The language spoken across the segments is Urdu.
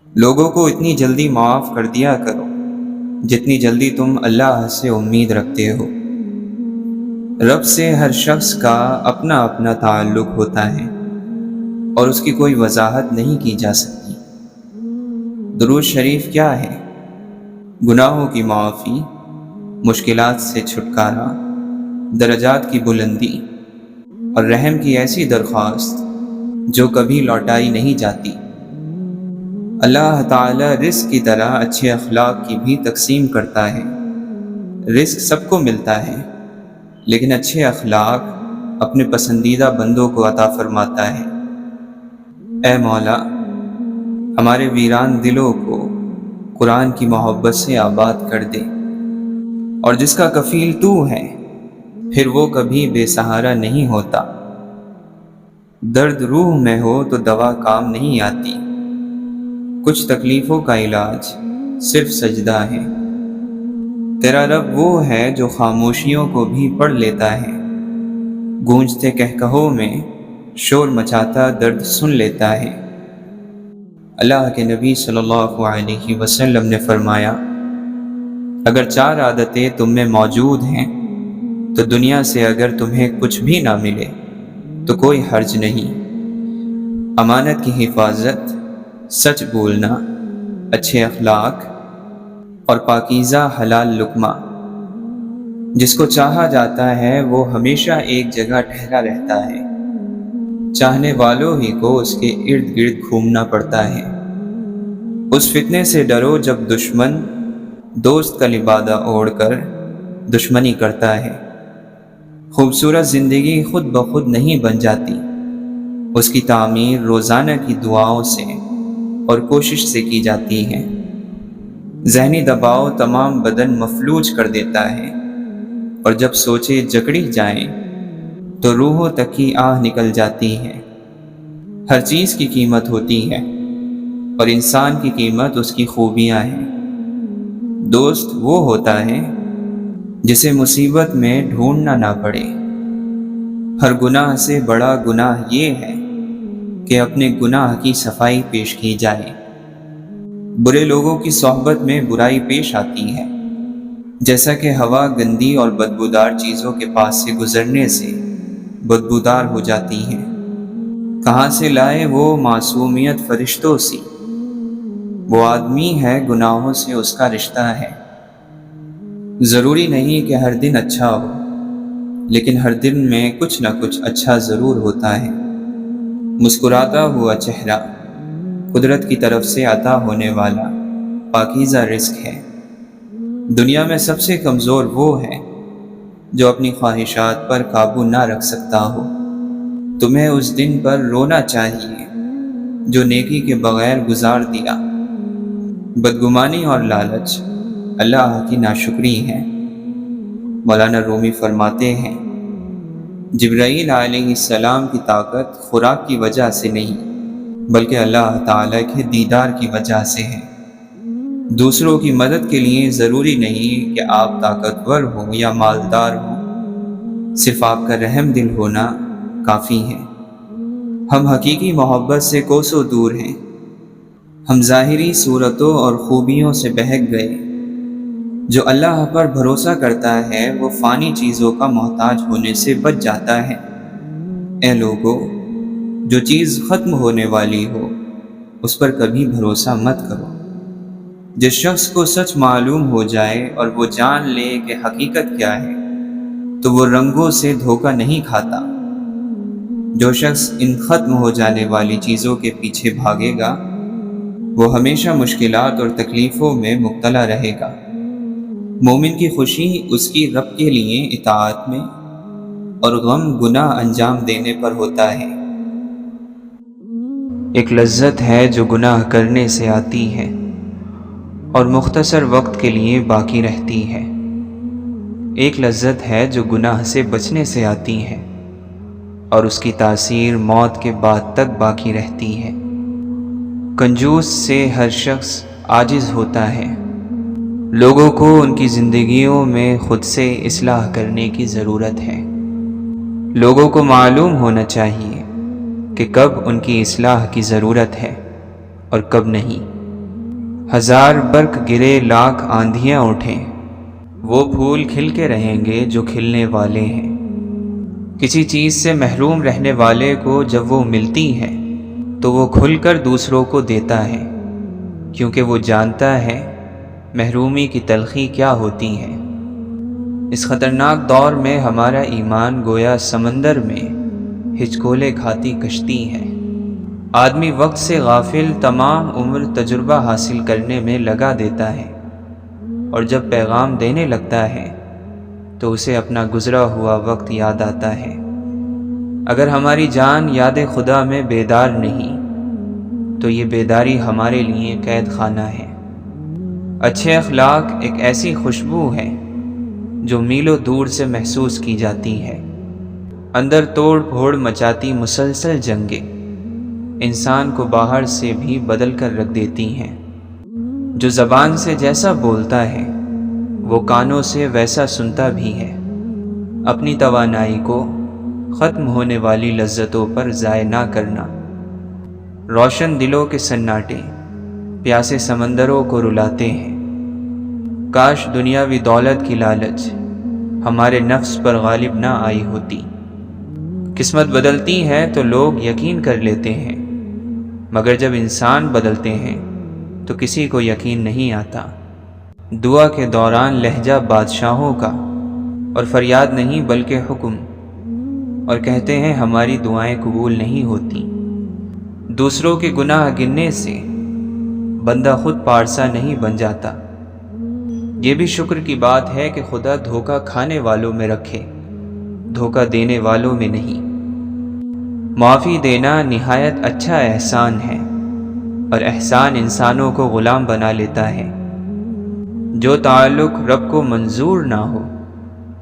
لوگوں کو اتنی جلدی معاف کر دیا کرو جتنی جلدی تم اللہ سے امید رکھتے ہو۔ رب سے ہر شخص کا اپنا اپنا تعلق ہوتا ہے اور اس کی کوئی وضاحت نہیں کی جا سکتی۔ درود شریف کیا ہے؟ گناہوں کی معافی، مشکلات سے چھٹکارا، درجات کی بلندی اور رحم کی ایسی درخواست جو کبھی لوٹائی نہیں جاتی۔ اللہ تعالی رزق کی طرح اچھے اخلاق کی بھی تقسیم کرتا ہے۔ رزق سب کو ملتا ہے، لیکن اچھے اخلاق اپنے پسندیدہ بندوں کو عطا فرماتا ہے۔ اے مولا، ہمارے ویران دلوں کو قرآن کی محبت سے آباد کر دے، اور جس کا کفیل تو ہے پھر وہ کبھی بے سہارا نہیں ہوتا۔ درد روح میں ہو تو دوا کام نہیں آتی، کچھ تکلیفوں کا علاج صرف سجدہ ہے۔ تیرا رب وہ ہے جو خاموشیوں کو بھی پڑھ لیتا ہے، گونجتے کہکہوں میں شور مچاتا درد سن لیتا ہے۔ اللہ کے نبی صلی اللہ علیہ وسلم نے فرمایا، اگر 4 عادتیں تم میں موجود ہیں تو دنیا سے اگر تمہیں کچھ بھی نہ ملے تو کوئی حرج نہیں۔ امانت کی حفاظت، سچ بولنا، اچھے اخلاق اور پاکیزہ حلال لقمہ۔ جس کو چاہا جاتا ہے وہ ہمیشہ ایک جگہ ٹھہرا رہتا ہے، چاہنے والوں ہی کو اس کے ارد گرد گھومنا پڑتا ہے۔ اس فتنے سے ڈرو جب دشمن دوست کا لبادہ اوڑھ کر دشمنی کرتا ہے۔ خوبصورت زندگی خود بخود نہیں بن جاتی، اس کی تعمیر روزانہ کی دعاؤں سے اور کوشش سے کی جاتی ہے۔ ذہنی دباؤ تمام بدن مفلوج کر دیتا ہے، اور جب سوچے جکڑی جائیں تو روحوں تک کی آہ نکل جاتی ہے۔ ہر چیز کی قیمت ہوتی ہے، اور انسان کی قیمت اس کی خوبیاں ہیں۔ دوست وہ ہوتا ہے جسے مصیبت میں ڈھونڈنا نہ پڑے۔ ہر گناہ سے بڑا گناہ یہ ہے کہ اپنے گناہ کی صفائی پیش کی جائے۔ برے لوگوں کی صحبت میں برائی پیش آتی ہے، جیسا کہ ہوا گندی اور بدبودار چیزوں کے پاس سے گزرنے سے بدبودار ہو جاتی ہے۔ کہاں سے لائے وہ معصومیت فرشتوں سی، وہ آدمی ہے گناہوں سے اس کا رشتہ ہے۔ ضروری نہیں کہ ہر دن اچھا ہو، لیکن ہر دن میں کچھ نہ کچھ اچھا ضرور ہوتا ہے۔ مسکراتا ہوا چہرہ قدرت کی طرف سے عطا ہونے والا پاکیزہ رزق ہے۔ دنیا میں سب سے کمزور وہ ہے جو اپنی خواہشات پر قابو نہ رکھ سکتا ہو۔ تمہیں اس دن پر رونا چاہیے جو نیکی کے بغیر گزار دیا۔ بدگمانی اور لالچ اللہ کی ناشکری ہے۔ مولانا رومی فرماتے ہیں، جبرائیل علیہ السلام کی طاقت خوراک کی وجہ سے نہیں بلکہ اللہ تعالیٰ کے دیدار کی وجہ سے ہے۔ دوسروں کی مدد کے لیے ضروری نہیں کہ آپ طاقتور ہو یا مالدار ہو، صرف آپ کا رحم دل ہونا کافی ہے۔ ہم حقیقی محبت سے کوسوں دور ہیں، ہم ظاہری صورتوں اور خوبیوں سے بہک گئے۔ جو اللہ پر بھروسہ کرتا ہے وہ فانی چیزوں کا محتاج ہونے سے بچ جاتا ہے۔ اے لوگو، جو چیز ختم ہونے والی ہو اس پر کبھی بھروسہ مت کرو۔ جس شخص کو سچ معلوم ہو جائے اور وہ جان لے کہ حقیقت کیا ہے تو وہ رنگوں سے دھوکہ نہیں کھاتا۔ جو شخص ان ختم ہو جانے والی چیزوں کے پیچھے بھاگے گا وہ ہمیشہ مشکلات اور تکلیفوں میں مبتلا رہے گا۔ مومن کی خوشی اس کی رب کے لیے اطاعت میں اور غم گناہ انجام دینے پر ہوتا ہے۔ ایک لذت ہے جو گناہ کرنے سے آتی ہے اور مختصر وقت کے لیے باقی رہتی ہے۔ ایک لذت ہے جو گناہ سے بچنے سے آتی ہے اور اس کی تاثیر موت کے بعد تک باقی رہتی ہے۔ کنجوس سے ہر شخص عاجز ہوتا ہے۔ لوگوں کو ان کی زندگیوں میں خود سے اصلاح کرنے کی ضرورت ہے۔ لوگوں کو معلوم ہونا چاہیے کہ کب ان کی اصلاح کی ضرورت ہے اور کب نہیں۔ ہزار برق گرے لاکھ آندھیاں اٹھیں، وہ پھول کھل کے رہیں گے جو کھلنے والے ہیں۔ کسی چیز سے محروم رہنے والے کو جب وہ ملتی ہے تو وہ کھل کر دوسروں کو دیتا ہے، کیونکہ وہ جانتا ہے محرومی کی تلخی کیا ہوتی ہے۔ اس خطرناک دور میں ہمارا ایمان گویا سمندر میں ہچکولے کھاتی کشتی ہے۔ آدمی وقت سے غافل تمام عمر تجربہ حاصل کرنے میں لگا دیتا ہے، اور جب پیغام دینے لگتا ہے تو اسے اپنا گزرا ہوا وقت یاد آتا ہے۔ اگر ہماری جان یاد خدا میں بیدار نہیں تو یہ بیداری ہمارے لیے قید خانہ ہے۔ اچھے اخلاق ایک ایسی خوشبو ہے جو میلوں دور سے محسوس کی جاتی ہے۔ اندر توڑ پھوڑ مچاتی مسلسل جنگیں انسان کو باہر سے بھی بدل کر رکھ دیتی ہیں۔ جو زبان سے جیسا بولتا ہے وہ کانوں سے ویسا سنتا بھی ہے۔ اپنی توانائی کو ختم ہونے والی لذتوں پر ضائع نہ کرنا۔ روشن دلوں کے سناٹے پیاسے سمندروں کو رلاتے ہیں۔ کاش دنیاوی دولت کی لالچ ہمارے نفس پر غالب نہ آئی ہوتی۔ قسمت بدلتی ہے تو لوگ یقین کر لیتے ہیں، مگر جب انسان بدلتے ہیں تو کسی کو یقین نہیں آتا۔ دعا کے دوران لہجہ بادشاہوں کا اور فریاد نہیں بلکہ حکم، اور کہتے ہیں ہماری دعائیں قبول نہیں ہوتی۔ دوسروں کے گناہ گننے سے بندہ خود پارسا نہیں بن جاتا۔ یہ بھی شکر کی بات ہے کہ خدا دھوکہ کھانے والوں میں رکھے، دھوکہ دینے والوں میں نہیں۔ معافی دینا نہایت اچھا احسان ہے، اور احسان انسانوں کو غلام بنا لیتا ہے۔ جو تعلق رب کو منظور نہ ہو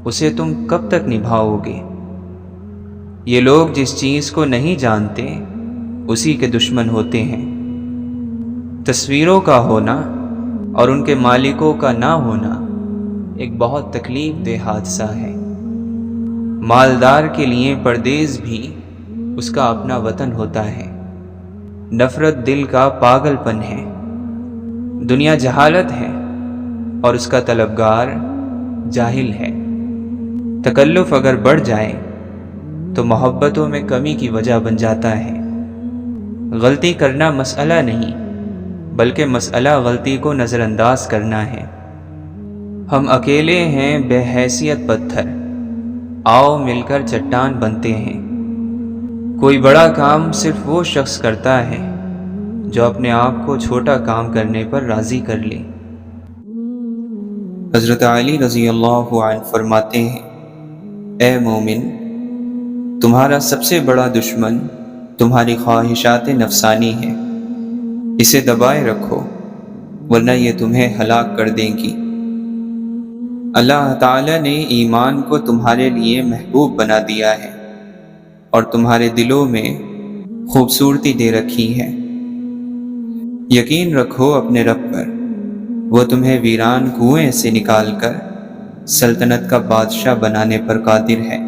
اسے تم کب تک نبھاؤ گے؟ یہ لوگ جس چیز کو نہیں جانتے اسی کے دشمن ہوتے ہیں۔ تصویروں کا ہونا اور ان کے مالکوں کا نہ ہونا ایک بہت تکلیف دہ حادثہ ہے۔ مالدار کے لیے پردیس بھی اس کا اپنا وطن ہوتا ہے۔ نفرت دل کا پاگل پن ہے۔ دنیا جہالت ہے اور اس کا طلبگار جاہل ہے۔ تکلف اگر بڑھ جائے تو محبتوں میں کمی کی وجہ بن جاتا ہے۔ غلطی کرنا مسئلہ نہیں بلکہ مسئلہ غلطی کو نظر انداز کرنا ہے۔ ہم اکیلے ہیں بے حیثیت پتھر، آؤ مل کر چٹان بنتے ہیں۔ کوئی بڑا کام صرف وہ شخص کرتا ہے جو اپنے آپ کو چھوٹا کام کرنے پر راضی کر لے۔ حضرت علی رضی اللہ عنہ فرماتے ہیں، اے مومن، تمہارا سب سے بڑا دشمن تمہاری خواہشات نفسانی ہے، اسے دبائے رکھو ورنہ یہ تمہیں ہلاک کر دیں گی۔ اللہ تعالیٰ نے ایمان کو تمہارے لیے محبوب بنا دیا ہے اور تمہارے دلوں میں خوبصورتی دے رکھی ہے۔ یقین رکھو اپنے رب پر، وہ تمہیں ویران کنویں سے نکال کر سلطنت کا بادشاہ بنانے پر قادر ہے۔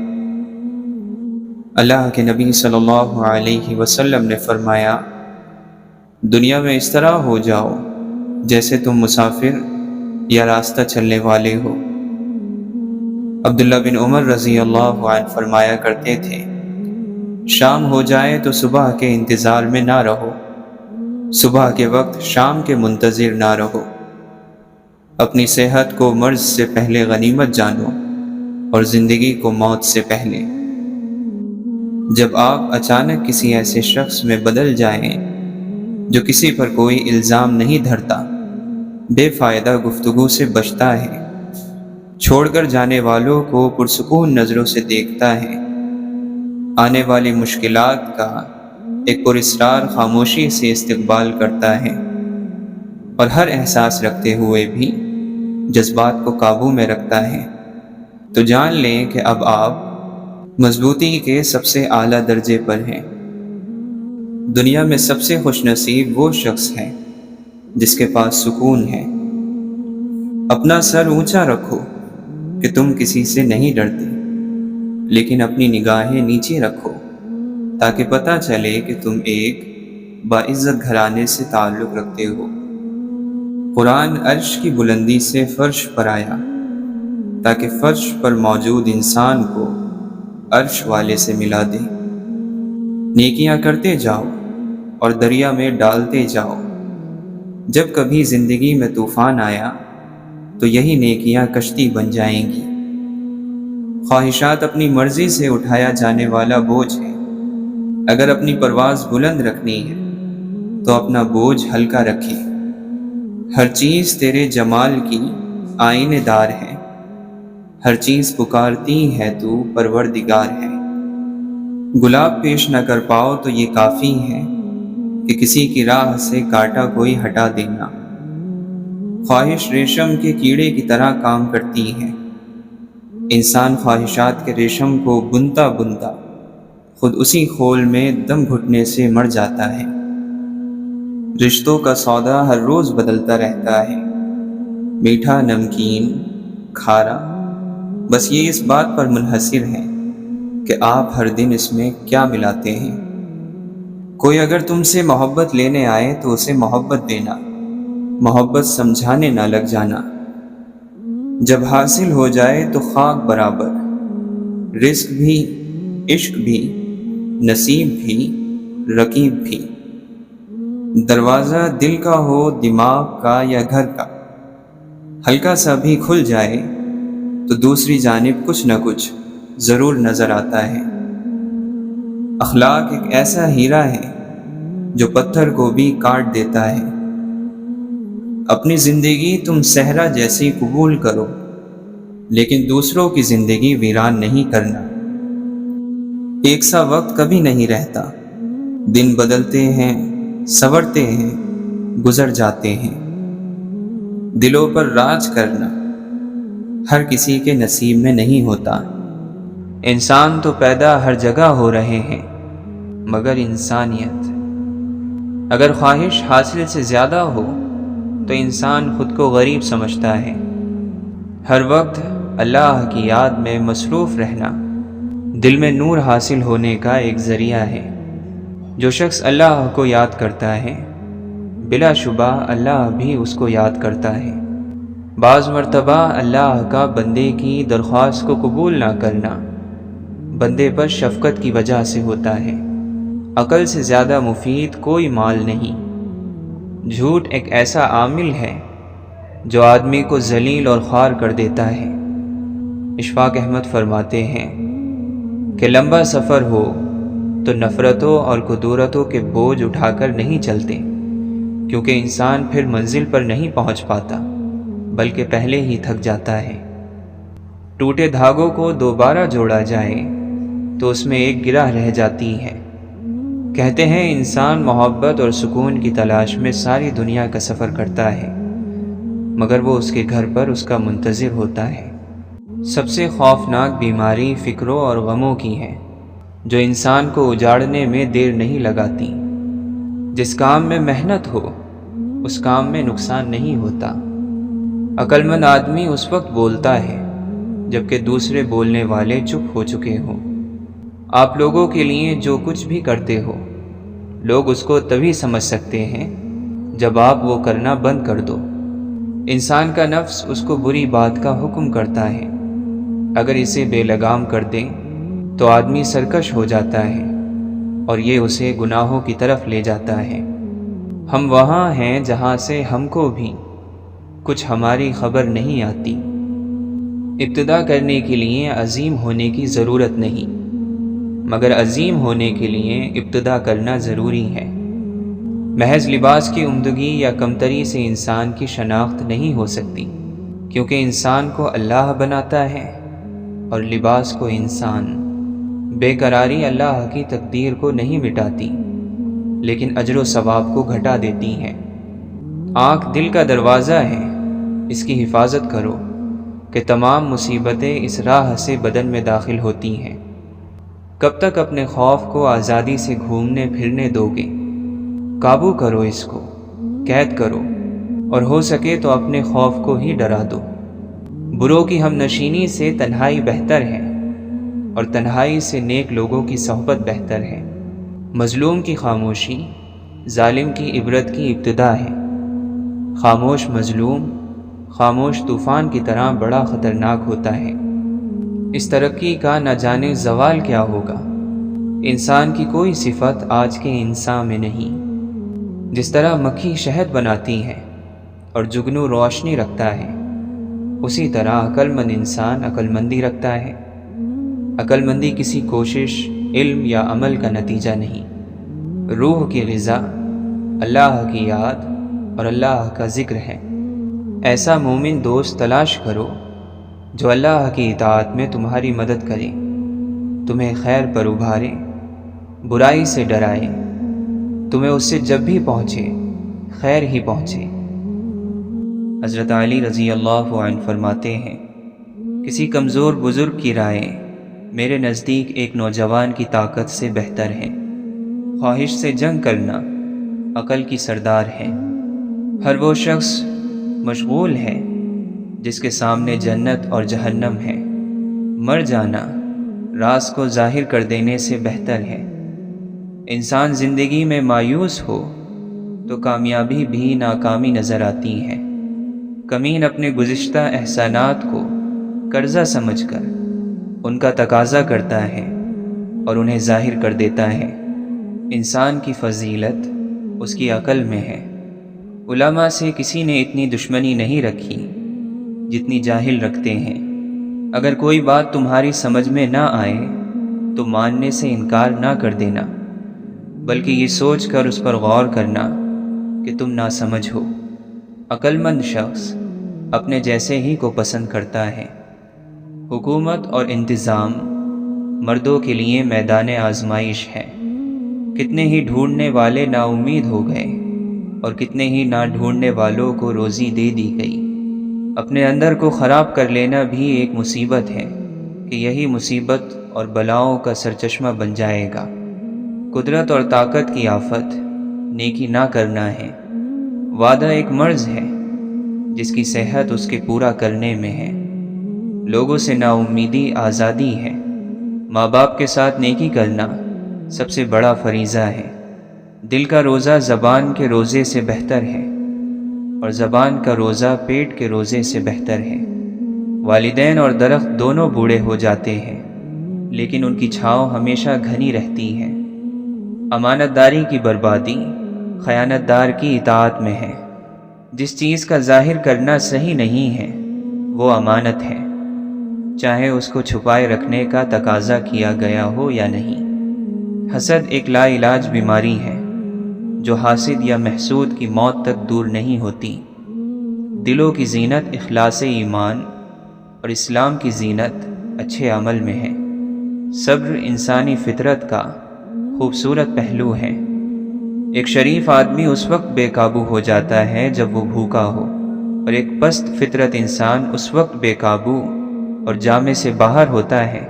اللہ کے نبی صلی اللہ علیہ وسلم نے فرمایا، دنیا میں اس طرح ہو جاؤ جیسے تم مسافر یا راستہ چلنے والے ہو۔ عبداللہ بن عمر رضی اللہ عنہ فرمایا کرتے تھے، شام ہو جائے تو صبح کے انتظار میں نہ رہو، صبح کے وقت شام کے منتظر نہ رہو۔ اپنی صحت کو مرض سے پہلے غنیمت جانو اور زندگی کو موت سے پہلے۔ جب آپ اچانک کسی ایسے شخص میں بدل جائیں جو کسی پر کوئی الزام نہیں دھرتا، بے فائدہ گفتگو سے بچتا ہے، چھوڑ کر جانے والوں کو پرسکون نظروں سے دیکھتا ہے، آنے والی مشکلات کا ایک پراسرار خاموشی سے استقبال کرتا ہے، اور ہر احساس رکھتے ہوئے بھی جذبات کو قابو میں رکھتا ہے، تو جان لیں کہ اب آپ مضبوطی کے سب سے اعلیٰ درجے پر ہیں۔ دنیا میں سب سے خوش نصیب وہ شخص ہے جس کے پاس سکون ہے۔ اپنا سر اونچا رکھو کہ تم کسی سے نہیں ڈرتے، لیکن اپنی نگاہیں نیچے رکھو تاکہ پتہ چلے کہ تم ایک باعزت گھرانے سے تعلق رکھتے ہو۔ قرآن عرش کی بلندی سے فرش پر آیا تاکہ فرش پر موجود انسان کو عرش والے سے ملا دے۔ نیکیاں کرتے جاؤ اور دریا میں ڈالتے جاؤ۔ جب کبھی زندگی میں طوفان آیا تو یہی نیکیاں کشتی بن جائیں گی۔ خواہشات اپنی مرضی سے اٹھایا جانے والا بوجھ ہے۔ اگر اپنی پرواز بلند رکھنی ہے تو اپنا بوجھ ہلکا رکھے۔ ہر چیز تیرے جمال کی آئینے دار ہے، ہر چیز پکارتی ہے تو پروردگار ہے۔ گلاب پیش نہ کر پاؤ تو یہ کافی ہے کہ کسی کی راہ سے کانٹا کوئی ہٹا دینا۔ خواہش ریشم کے کیڑے کی طرح کام کرتی ہے۔ انسان خواہشات کے ریشم کو بنتا بنتا خود اسی خول میں دم گھٹنے سے مر جاتا ہے۔ رشتوں کا سودا ہر روز بدلتا رہتا ہے، میٹھا، نمکین، کھارا، بس یہ اس بات پر منحصر ہے کہ آپ ہر دن اس میں کیا ملاتے ہیں۔ کوئی اگر تم سے محبت لینے آئے تو اسے محبت دینا، محبت سمجھانے نہ لگ جانا۔ جب حاصل ہو جائے تو خاک برابر، رزق بھی، عشق بھی، نصیب بھی، رقیب بھی۔ دروازہ دل کا ہو، دماغ کا یا گھر کا، ہلکا سا بھی کھل جائے تو دوسری جانب کچھ نہ کچھ ضرور نظر آتا ہے۔ اخلاق ایک ایسا ہیرا ہے جو پتھر کو بھی کاٹ دیتا ہے۔ اپنی زندگی تم صحرا جیسی قبول کرو، لیکن دوسروں کی زندگی ویران نہیں کرنا۔ ایک سا وقت کبھی نہیں رہتا، دن بدلتے ہیں، سنورتے ہیں، گزر جاتے ہیں۔ دلوں پر راج کرنا ہر کسی کے نصیب میں نہیں ہوتا۔ انسان تو پیدا ہر جگہ ہو رہے ہیں، مگر انسانیت، اگر خواہش حاصل سے زیادہ ہو تو انسان خود کو غریب سمجھتا ہے۔ ہر وقت اللہ کی یاد میں مصروف رہنا دل میں نور حاصل ہونے کا ایک ذریعہ ہے۔ جو شخص اللہ کو یاد کرتا ہے بلا شبہ اللہ بھی اس کو یاد کرتا ہے۔ بعض مرتبہ اللہ کا بندے کی درخواست کو قبول نہ کرنا بندے پر شفقت کی وجہ سے ہوتا ہے۔ عقل سے زیادہ مفید کوئی مال نہیں۔ جھوٹ ایک ایسا عامل ہے جو آدمی کو ذلیل اور خوار کر دیتا ہے۔ اشفاق احمد فرماتے ہیں کہ لمبا سفر ہو تو نفرتوں اور کدورتوں کے بوجھ اٹھا کر نہیں چلتے، کیونکہ انسان پھر منزل پر نہیں پہنچ پاتا بلکہ پہلے ہی تھک جاتا ہے۔ ٹوٹے دھاگوں کو دوبارہ جوڑا جائے تو اس میں ایک گرہ رہ جاتی ہے۔ کہتے ہیں انسان محبت اور سکون کی تلاش میں ساری دنیا کا سفر کرتا ہے، مگر وہ اس کے گھر پر اس کا منتظر ہوتا ہے۔ سب سے خوفناک بیماری فکروں اور غموں کی ہے، جو انسان کو اجاڑنے میں دیر نہیں لگاتی۔ جس کام میں محنت ہو اس کام میں نقصان نہیں ہوتا۔ عقل مند آدمی اس وقت بولتا ہے جبکہ دوسرے بولنے والے چپ ہو چکے ہوں۔ آپ لوگوں کے لیے جو کچھ بھی کرتے ہو لوگ اس کو تبھی سمجھ سکتے ہیں جب آپ وہ کرنا بند کر دو۔ انسان کا نفس اس کو بری بات کا حکم کرتا ہے، اگر اسے بے لگام کر دیں تو آدمی سرکش ہو جاتا ہے اور یہ اسے گناہوں کی طرف لے جاتا ہے۔ ہم وہاں ہیں جہاں سے ہم کو بھی کچھ ہماری خبر نہیں آتی۔ ابتدا کرنے کے لیے عظیم ہونے کی ضرورت نہیں، مگر عظیم ہونے کے لیے ابتدا کرنا ضروری ہے۔ محض لباس کی عمدگی یا کمتری سے انسان کی شناخت نہیں ہو سکتی، کیونکہ انسان کو اللہ بناتا ہے اور لباس کو انسان۔ بے قراری اللہ کی تقدیر کو نہیں مٹاتی، لیکن اجر و ثواب کو گھٹا دیتی ہے۔ آنکھ دل کا دروازہ ہے، اس کی حفاظت کرو کہ تمام مصیبتیں اس راہ سے بدن میں داخل ہوتی ہیں۔ کب تک اپنے خوف کو آزادی سے گھومنے پھرنے دو گے؟ قابو کرو اس کو، قید کرو، اور ہو سکے تو اپنے خوف کو ہی ڈرا دو۔ بروں کی ہم نشینی سے تنہائی بہتر ہے، اور تنہائی سے نیک لوگوں کی صحبت بہتر ہے۔ مظلوم کی خاموشی ظالم کی عبرت کی ابتدا ہے۔ خاموش مظلوم خاموش طوفان کی طرح بڑا خطرناک ہوتا ہے۔ اس ترقی کا نہ جانے زوال کیا ہوگا۔ انسان کی کوئی صفت آج کے انسان میں نہیں۔ جس طرح مکھی شہد بناتی ہے اور جگنو روشنی رکھتا ہے، اسی طرح عقل مند انسان عقل مندی رکھتا ہے۔ عقل مندی کسی کوشش، علم یا عمل کا نتیجہ نہیں۔ روح کی غذا اللہ کی یاد اور اللہ کا ذکر ہے۔ ایسا مومن دوست تلاش کرو جو اللہ کی اطاعت میں تمہاری مدد کرے، تمہیں خیر پر ابھارے، برائی سے ڈرائے، تمہیں اس سے جب بھی پہنچے خیر ہی پہنچے۔ حضرت علی رضی اللہ عنہ فرماتے ہیں، کسی کمزور بزرگ کی رائے میرے نزدیک ایک نوجوان کی طاقت سے بہتر ہے۔ خواہش سے جنگ کرنا عقل کی سردار ہے۔ ہر وہ شخص مشغول ہے جس کے سامنے جنت اور جہنم ہے۔ مر جانا راز کو ظاہر کر دینے سے بہتر ہے۔ انسان زندگی میں مایوس ہو تو کامیابی بھی ناکامی نظر آتی ہے۔ کمین اپنے گزشتہ احسانات کو قرضہ سمجھ کر ان کا تقاضا کرتا ہے اور انہیں ظاہر کر دیتا ہے۔ انسان کی فضیلت اس کی عقل میں ہے۔ علماء سے کسی نے اتنی دشمنی نہیں رکھی جتنی جاہل رکھتے ہیں۔ اگر کوئی بات تمہاری سمجھ میں نہ آئے تو ماننے سے انکار نہ کر دینا، بلکہ یہ سوچ کر اس پر غور کرنا کہ تم ناسمجھ ہو۔ عقل مند شخص اپنے جیسے ہی کو پسند کرتا ہے۔ حکومت اور انتظام مردوں کے لیے میدان آزمائش ہے۔ کتنے ہی ڈھونڈنے والے نا امید ہو گئے اور کتنے ہی نہ ڈھونڈنے والوں کو روزی دے دی گئی۔ اپنے اندر کو خراب کر لینا بھی ایک مصیبت ہے کہ یہی مصیبت اور بلاؤں کا سرچشمہ بن جائے گا۔ قدرت اور طاقت کی آفت نیکی نہ کرنا ہے۔ وعدہ ایک مرض ہے جس کی صحت اس کے پورا کرنے میں ہے۔ لوگوں سے نا امیدی آزادی ہے۔ ماں باپ کے ساتھ نیکی کرنا سب سے بڑا فریضہ ہے۔ دل کا روزہ زبان کے روزے سے بہتر ہے اور زبان کا روزہ پیٹ کے روزے سے بہتر ہے۔ والدین اور درخت دونوں بوڑھے ہو جاتے ہیں لیکن ان کی چھاؤں ہمیشہ گھنی رہتی ہے۔ امانت داری کی بربادی خیانت دار کی اطاعت میں ہے۔ جس چیز کا ظاہر کرنا صحیح نہیں ہے وہ امانت ہے، چاہے اس کو چھپائے رکھنے کا تقاضا کیا گیا ہو یا نہیں۔ حسد ایک لا علاج بیماری ہے جو حاسد یا محسود کی موت تک دور نہیں ہوتی۔ دلوں کی زینت اخلاص ایمان اور اسلام کی زینت اچھے عمل میں ہے۔ صبر انسانی فطرت کا خوبصورت پہلو ہے۔ ایک شریف آدمی اس وقت بے قابو ہو جاتا ہے جب وہ بھوکا ہو، اور ایک پست فطرت انسان اس وقت بے قابو اور جامے سے باہر ہوتا ہے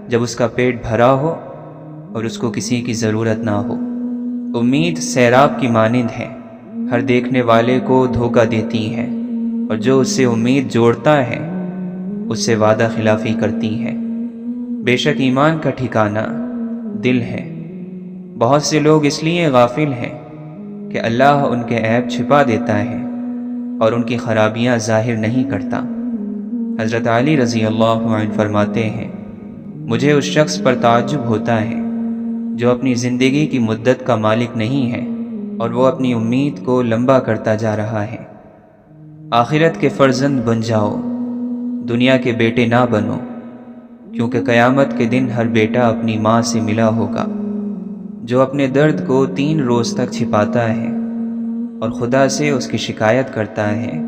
جب اس کا پیٹ بھرا ہو اور اس کو کسی کی ضرورت نہ ہو۔ امید سیراب کی مانند ہے، ہر دیکھنے والے کو دھوکہ دیتی ہے، اور جو اس سے امید جوڑتا ہے اس سے وعدہ خلافی کرتی ہے۔ بے شک ایمان کا ٹھکانہ دل ہے۔ بہت سے لوگ اس لیے غافل ہیں کہ اللہ ان کے عیب چھپا دیتا ہے اور ان کی خرابیاں ظاہر نہیں کرتا۔ حضرت علی رضی اللہ عنہ فرماتے ہیں، مجھے اس شخص پر تعجب ہوتا ہے جو اپنی زندگی کی مدت کا مالک نہیں ہے اور وہ اپنی امید کو لمبا کرتا جا رہا ہے۔ آخرت کے فرزند بن جاؤ، دنیا کے بیٹے نہ بنو، کیونکہ قیامت کے دن ہر بیٹا اپنی ماں سے ملا ہوگا۔ جو اپنے درد کو 3 روز تک چھپاتا ہے اور خدا سے اس کی شکایت کرتا ہے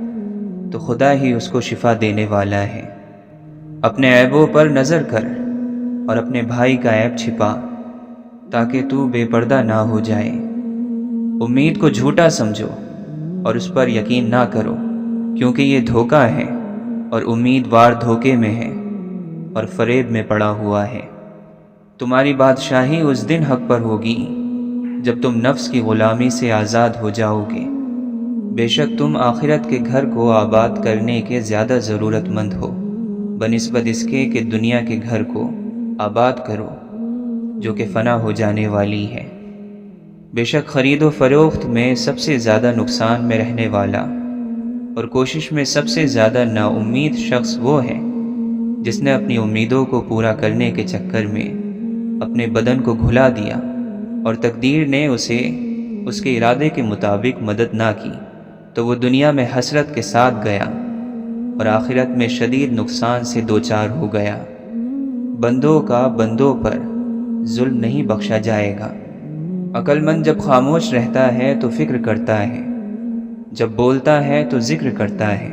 تو خدا ہی اس کو شفا دینے والا ہے۔ اپنے عیبوں پر نظر کر اور اپنے بھائی کا عیب چھپا تاکہ تو بے پردہ نہ ہو جائے۔ امید کو جھوٹا سمجھو اور اس پر یقین نہ کرو، کیونکہ یہ دھوکہ ہے اور امیدوار دھوکے میں ہے اور فریب میں پڑا ہوا ہے۔ تمہاری بادشاہی اس دن حق پر ہوگی جب تم نفس کی غلامی سے آزاد ہو جاؤ گے۔ بے شک تم آخرت کے گھر کو آباد کرنے کے زیادہ ضرورت مند ہو بنسبت اس کے کہ دنیا کے گھر کو آباد کرو جو کہ فنا ہو جانے والی ہے۔ بے شک خرید و فروخت میں سب سے زیادہ نقصان میں رہنے والا اور کوشش میں سب سے زیادہ نا امید شخص وہ ہے جس نے اپنی امیدوں کو پورا کرنے کے چکر میں اپنے بدن کو گھلا دیا اور تقدیر نے اسے اس کے ارادے کے مطابق مدد نہ کی تو وہ دنیا میں حسرت کے ساتھ گیا اور آخرت میں شدید نقصان سے دوچار ہو گیا۔ بندوں کا بندوں پر ظلم نہیں بخشا جائے گا۔ عقل مند جب خاموش رہتا ہے تو فکر کرتا ہے، جب بولتا ہے تو ذکر کرتا ہے،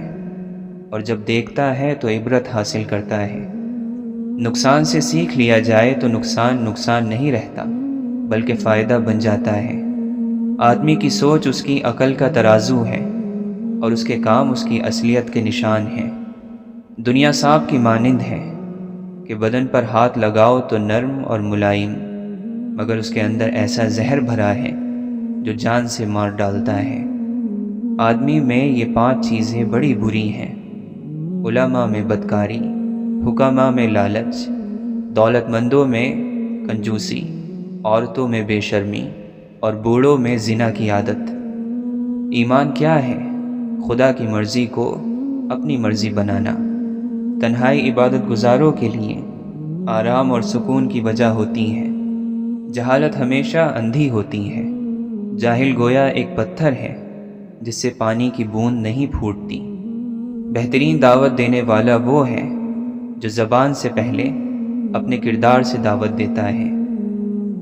اور جب دیکھتا ہے تو عبرت حاصل کرتا ہے۔ نقصان سے سیکھ لیا جائے تو نقصان نہیں رہتا بلکہ فائدہ بن جاتا ہے۔ آدمی کی سوچ اس کی عقل کا ترازو ہے اور اس کے کام اس کی اصلیت کے نشان ہیں۔ دنیا سانپ کی مانند ہے کہ بدن پر ہاتھ لگاؤ تو نرم اور ملائم، مگر اس کے اندر ایسا زہر بھرا ہے جو جان سے مار ڈالتا ہے۔ آدمی میں یہ 5 چیزیں بڑی بری ہیں: علماء میں بدکاری، حکماء میں لالچ، دولت مندوں میں کنجوسی، عورتوں میں بے شرمی اور بوڑھوں میں زنا کی عادت۔ ایمان کیا ہے؟ خدا کی مرضی کو اپنی مرضی بنانا۔ تنہائی عبادت گزاروں کے لیے آرام اور سکون کی وجہ ہوتی ہے۔ جہالت ہمیشہ اندھی ہوتی ہے۔ جاہل گویا ایک پتھر ہے جس سے پانی کی بوند نہیں پھوٹتی۔ بہترین دعوت دینے والا وہ ہے جو زبان سے پہلے اپنے کردار سے دعوت دیتا ہے۔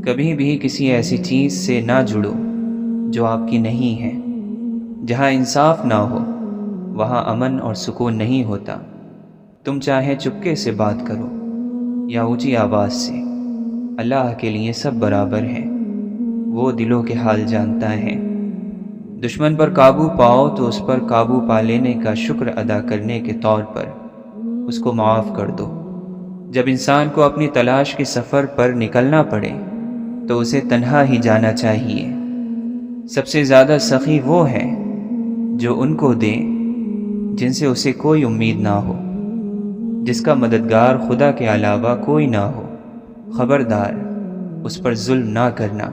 کبھی بھی کسی ایسی چیز سے نہ جڑو جو آپ کی نہیں ہے۔ جہاں انصاف نہ ہو وہاں امن اور سکون نہیں ہوتا۔ تم چاہے چپکے سے بات کرو یا اونچی آواز سے، اللہ کے لیے سب برابر ہیں۔ وہ دلوں کے حال جانتا ہے۔ دشمن پر قابو پاؤ تو اس پر قابو پا لینے کا شکر ادا کرنے کے طور پر اس کو معاف کر دو۔ جب انسان کو اپنی تلاش کے سفر پر نکلنا پڑے تو اسے تنہا ہی جانا چاہیے۔ سب سے زیادہ سخی وہ ہے جو ان کو دے جن سے اسے کوئی امید نہ ہو، جس کا مددگار خدا کے علاوہ کوئی نہ ہو۔ خبردار، اس پر ظلم نہ کرنا۔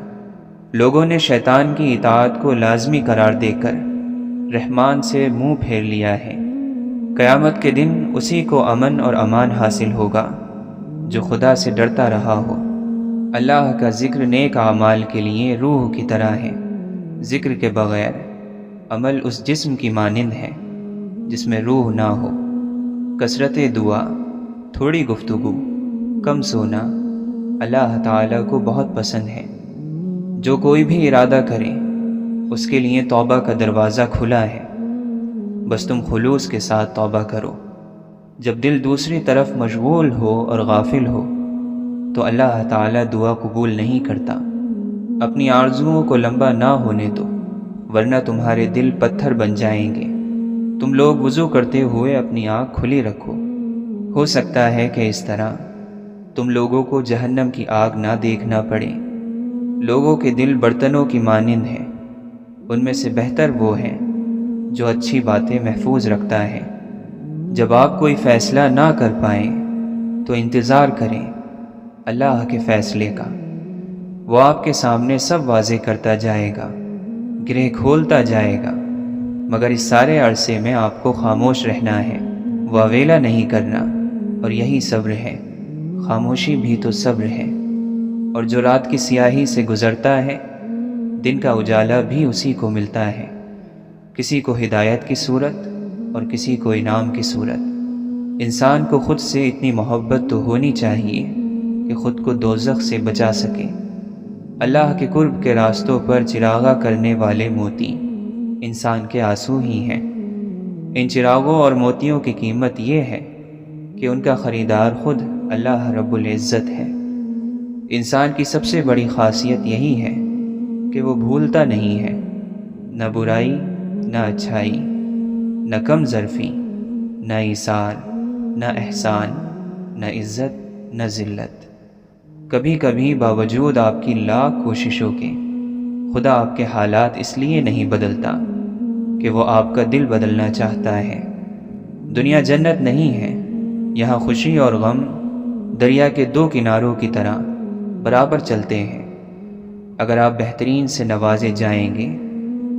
لوگوں نے شیطان کی اطاعت کو لازمی قرار دے کر رحمان سے منہ پھیر لیا ہے۔ قیامت کے دن اسی کو امن اور امان حاصل ہوگا جو خدا سے ڈرتا رہا ہو۔ اللہ کا ذکر نیک اعمال کے لیے روح کی طرح ہے۔ ذکر کے بغیر عمل اس جسم کی مانند ہے جس میں روح نہ ہو۔ کثرت دعا، تھوڑی گفتگو، کم سونا اللہ تعالیٰ کو بہت پسند ہے۔ جو کوئی بھی ارادہ کرے اس کے لیے توبہ کا دروازہ کھلا ہے، بس تم خلوص کے ساتھ توبہ کرو۔ جب دل دوسری طرف مشغول ہو اور غافل ہو تو اللہ تعالیٰ دعا قبول نہیں کرتا۔ اپنی آرزوؤں کو لمبا نہ ہونے دو ورنہ تمہارے دل پتھر بن جائیں گے۔ تم لوگ وضو کرتے ہوئے اپنی آنکھ کھلی رکھو، ہو سکتا ہے کہ اس طرح تم لوگوں کو جہنم کی آگ نہ دیکھنا پڑے۔ لوگوں کے دل برتنوں کی مانند ہیں، ان میں سے بہتر وہ ہے جو اچھی باتیں محفوظ رکھتا ہے۔ جب آپ کوئی فیصلہ نہ کر پائیں تو انتظار کریں اللہ کے فیصلے کا۔ وہ آپ کے سامنے سب واضح کرتا جائے گا، گرہ کھولتا جائے گا، مگر اس سارے عرصے میں آپ کو خاموش رہنا ہے، واویلا نہیں کرنا، اور یہی صبر ہے۔ خاموشی بھی تو صبر ہے۔ اور جو رات کی سیاہی سے گزرتا ہے دن کا اجالا بھی اسی کو ملتا ہے، کسی کو ہدایت کی صورت اور کسی کو انعام کی صورت۔ انسان کو خود سے اتنی محبت تو ہونی چاہیے کہ خود کو دوزخ سے بچا سکے۔ اللہ کے قرب کے راستوں پر چراغاں کرنے والے موتی انسان کے آنسو ہی ہیں۔ ان چراغوں اور موتیوں کی قیمت یہ ہے کہ ان کا خریدار خود اللہ رب العزت ہے۔ انسان کی سب سے بڑی خاصیت یہی ہے کہ وہ بھولتا نہیں ہے، نہ برائی نہ اچھائی، نہ کم ظرفی نہ ایثار، نہ احسان، نہ عزت نہ ذلت۔ کبھی کبھی باوجود آپ کی لاکھ کوششوں کے خدا آپ کے حالات اس لیے نہیں بدلتا کہ وہ آپ کا دل بدلنا چاہتا ہے۔ دنیا جنت نہیں ہے، یہاں خوشی اور غم دریا کے 2 کناروں کی طرح برابر چلتے ہیں۔ اگر آپ بہترین سے نوازے جائیں گے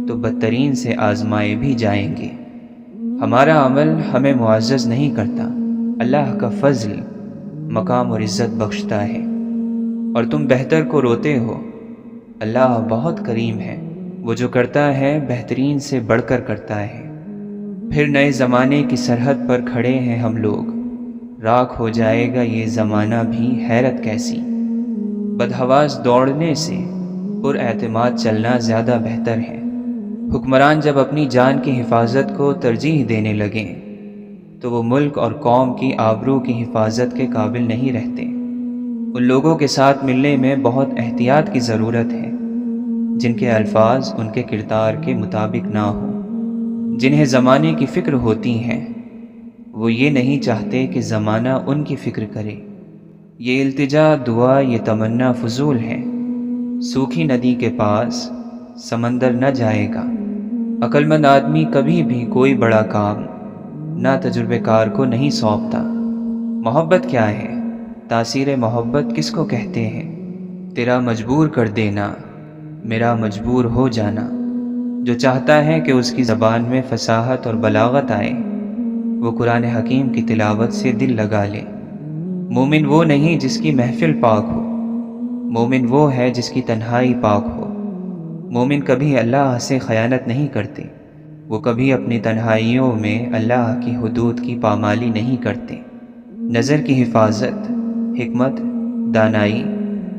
تو بدترین سے آزمائے بھی جائیں گے۔ ہمارا عمل ہمیں معزز نہیں کرتا، اللہ کا فضل مقام اور عزت بخشتا ہے۔ اور تم بہتر کو روتے ہو، اللہ بہت کریم ہے، وہ جو کرتا ہے بہترین سے بڑھ کر کرتا ہے۔ پھر نئے زمانے کی سرحد پر کھڑے ہیں ہم لوگ، راکھ ہو جائے گا یہ زمانہ بھی، حیرت کیسی۔ بدحواس دوڑنے سے پر اعتماد چلنا زیادہ بہتر ہے۔ حکمران جب اپنی جان کی حفاظت کو ترجیح دینے لگیں تو وہ ملک اور قوم کی آبرو کی حفاظت کے قابل نہیں رہتے۔ ان لوگوں کے ساتھ ملنے میں بہت احتیاط کی ضرورت ہے جن کے الفاظ ان کے کردار کے مطابق نہ ہوں۔ جنہیں زمانے کی فکر ہوتی ہے وہ یہ نہیں چاہتے کہ زمانہ ان کی فکر کرے۔ یہ التجا، دعا، یہ تمنا فضول ہے۔ سوکھی ندی کے پاس سمندر نہ جائے گا۔ عقل مند آدمی کبھی بھی کوئی بڑا کام نہ تجربے کار کو نہیں سونپتا۔ محبت کیا ہے؟ تاثیر محبت کس کو کہتے ہیں؟ تیرا مجبور کر دینا، میرا مجبور ہو جانا۔ جو چاہتا ہے کہ اس کی زبان میں فصاحت اور بلاغت آئے وہ قرآن حکیم کی تلاوت سے دل لگا لے۔ مومن وہ نہیں جس کی محفل پاک ہو، مومن وہ ہے جس کی تنہائی پاک ہو۔ مومن کبھی اللہ سے خیانت نہیں کرتے، وہ کبھی اپنی تنہائیوں میں اللہ کی حدود کی پامالی نہیں کرتے۔ نظر کی حفاظت حکمت، دانائی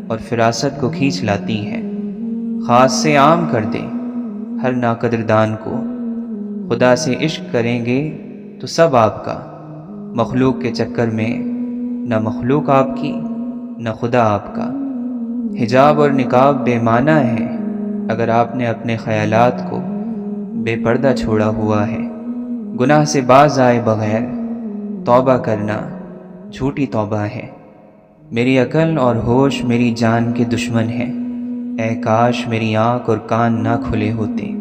اور فراست کو کھینچ لاتی ہے۔ خاص سے عام کر دے ہر ناقدردان کو۔ خدا سے عشق کریں گے تو سب آپ کا، مخلوق کے چکر میں نہ مخلوق آپ کی نہ خدا آپ کا۔ حجاب اور نقاب بے معنی ہے اگر آپ نے اپنے خیالات کو بے پردہ چھوڑا ہوا ہے۔ گناہ سے باز آئے بغیر توبہ کرنا جھوٹی توبہ ہے۔ میری عقل اور ہوش میری جان کے دشمن ہیں، اے کاش میری آنکھ اور کان نہ کھلے ہوتے۔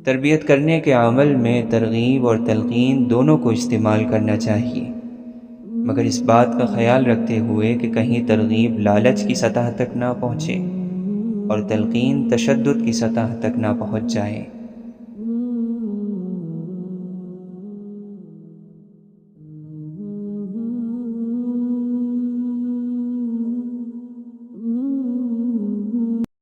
تربیت کرنے کے عمل میں ترغیب اور تلقین دونوں کو استعمال کرنا چاہیے، مگر اس بات کا خیال رکھتے ہوئے کہ کہیں ترغیب لالچ کی سطح تک نہ پہنچے اور تلقین تشدد کی سطح تک نہ پہنچ جائے۔